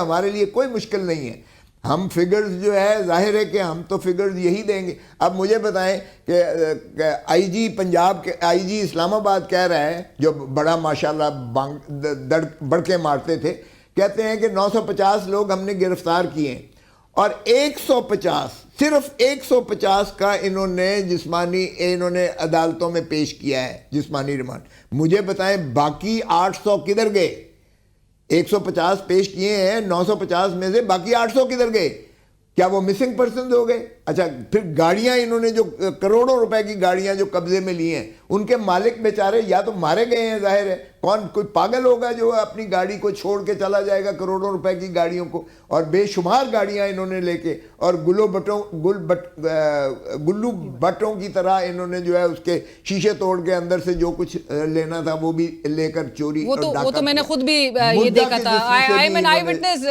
ہمارے لیے کوئی مشکل نہیں ہے. ہم فگرز جو ہے ظاہر ہے کہ ہم تو فگرز یہی دیں گے. اب مجھے بتائیں کہ آئی جی پنجاب کے آئی جی اسلام آباد کہہ رہا ہے, جو بڑا ماشاءاللہ بڑکے مارتے تھے, کہتے ہیں کہ 950 لوگ ہم نے گرفتار کیے ہیں اور 150 صرف 150 کا انہوں نے عدالتوں میں پیش کیا ہے جسمانی ریمانڈ. مجھے بتائیں باقی 800 کدھر گئے؟ 150 پیش کیے ہیں, 950 میں سے باقی 800 کدھر گئے؟ کیا وہ مسنگ پرسنز ہو گئے؟ اچھا پھر گاڑیاں انہوں نے جو کروڑوں روپے کی گاڑیاں جو قبضے میں لی ہیں, ان کے مالک بیچارے یا تو مارے گئے ہیں, ظاہر ہے کون کوئی پاگل ہوگا جو اپنی گاڑی کو چھوڑ کے چلا جائے گا کروڑوں روپے کی گاڑیوں کو, اور بے شمار گاڑیاں انہوں نے لے کے, اور گلو بٹوں کی طرح انہوں نے جو ہے اس کے شیشے توڑ کے اندر سے جو کچھ لینا تھا وہ بھی لے کر چوری. وہ تو میں نے خود بھی یہ دیکھا تھا.